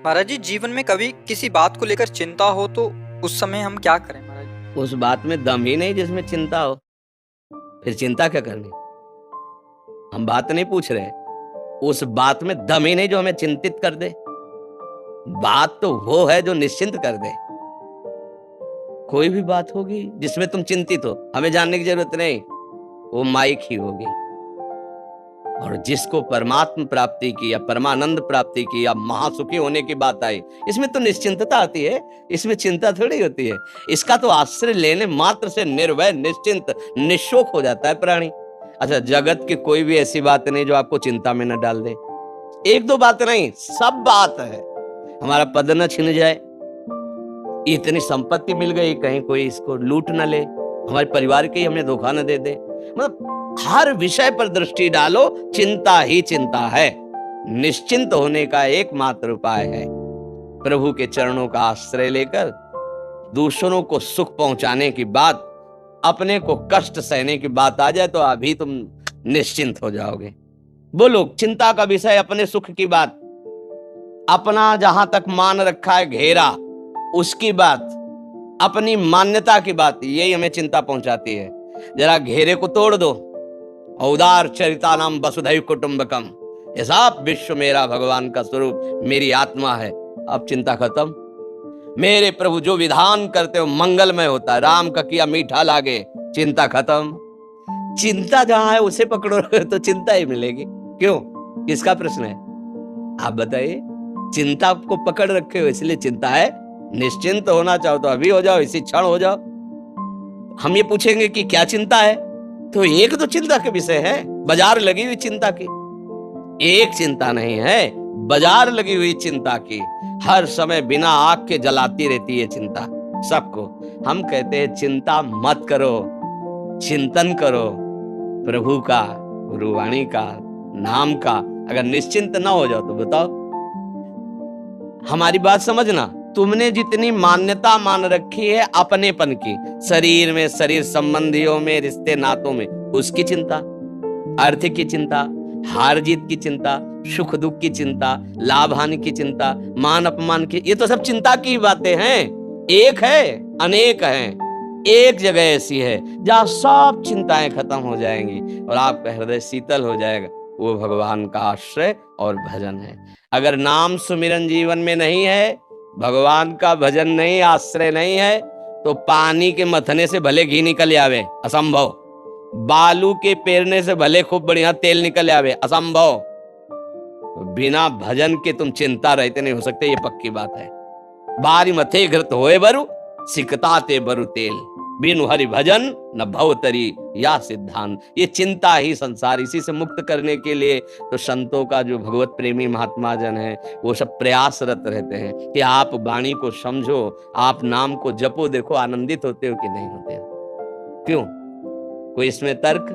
महाराज जी, जीवन में कभी किसी बात को लेकर चिंता हो तो उस समय हम क्या करें महाराज जी? उस बात में दम ही नहीं जिसमें चिंता हो, फिर चिंता क्या करनी। हम बात नहीं पूछ रहे, उस बात में दम ही नहीं जो हमें चिंतित कर दे। बात तो वो है जो निश्चिंत कर दे। कोई भी बात होगी जिसमें तुम चिंतित हो, हमें जानने की जरूरत नहीं, वो माइक ही होगी। और जिसको परमात्म प्राप्ति की या परमानंद प्राप्ति की या महासुखी होने की बात आई, इसमें तो निश्चिंतता आती है, इसमें चिंता थोड़ी होती है। इसका तो आश्रय लेने मात्र से निर्भय, निश्चिंत, निशोक हो जाता है प्राणी। अच्छा, जगत की कोई भी ऐसी बात नहीं जो आपको चिंता में न डाल दे। एक दो बात नहीं, सब बात है। हमारा पद न छिन जाए, इतनी संपत्ति मिल गई, कहीं कोई इसको लूट न ले, हमारे परिवार के ही हमें धोखा न दे दे। मतलब हर विषय पर दृष्टि डालो, चिंता ही चिंता है। निश्चिंत होने का एकमात्र उपाय है प्रभु के चरणों का आश्रय लेकर दूसरों को सुख पहुंचाने की बात, अपने को कष्ट सहने की बात आ जाए तो अभी तुम निश्चिंत हो जाओगे। बोलो, चिंता का विषय अपने सुख की बात, अपना जहां तक मान रखा है घेरा उसकी बात, अपनी मान्यता की बात, यही हमें चिंता पहुंचाती है। जरा घेरे को तोड़ दो। औदार चरिता नाम वसुधैव कुटुंबकम, ये सब विश्व मेरा भगवान का स्वरूप, मेरी आत्मा है। अब चिंता खत्म। मेरे प्रभु जो विधान करते हो मंगलमय होता है, राम का किया मीठा लागे, चिंता खत्म। चिंता जहां है उसे पकड़ो तो चिंता ही मिलेगी। क्यों, किसका प्रश्न है? आप बताइए। चिंता को पकड़ रखे हो इसलिए चिंता है। निश्चिंत होना चाहो तो अभी हो जाओ, इसी क्षण हो जाओ। हम ये पूछेंगे कि क्या चिंता है, तो एक तो चिंता के विषय है, बाजार लगी हुई चिंता की। एक चिंता नहीं है, बाजार लगी हुई चिंता की। हर समय बिना आग के जलाती रहती है चिंता सबको। हम कहते हैं चिंता मत करो, चिंतन करो प्रभु का, गुरुवाणी का, नाम का। अगर निश्चिंत ना हो जाओ तो बताओ। हमारी बात समझना, तुमने जितनी मान्यता मान रखी है अपनेपन की, शरीर में, शरीर संबंधियों में, रिश्ते नातों में, उसकी चिंता, अर्थ की चिंता, हार जीत की चिंता, सुख दुख की चिंता, लाभ हानि की चिंता, मान अपमान की, ये तो सब चिंता की बातें हैं। एक है, अनेक हैं। एक जगह ऐसी है जहां सब चिंताएं खत्म हो जाएंगी और आपका हृदय शीतल हो जाएगा, वो भगवान का आश्रय और भजन है। अगर नाम सुमिरन जीवन में नहीं है, भगवान का भजन नहीं, आश्रय नहीं है, तो पानी के मथने से भले घी निकल आवे, असंभव। बालू के पेरने से भले खूब बढ़िया तेल निकल आवे, असंभव। बिना भजन के तुम चिंता रहते नहीं हो सकते, ये पक्की बात है। बारी मथे घृत होए बरु, सिकताते बरु तेल, बिनु हरि भजन न भवतरी या सिद्धांत। ये चिंता ही संसार, इसी से मुक्त करने के लिए तो संतों का जो भगवत प्रेमी महात्मा जन है वो सब प्रयासरत रहते हैं कि आप वाणी को समझो, आप नाम को जपो। देखो आनंदित होते हो कि नहीं होते हो? क्यों? कोई इसमें तर्क?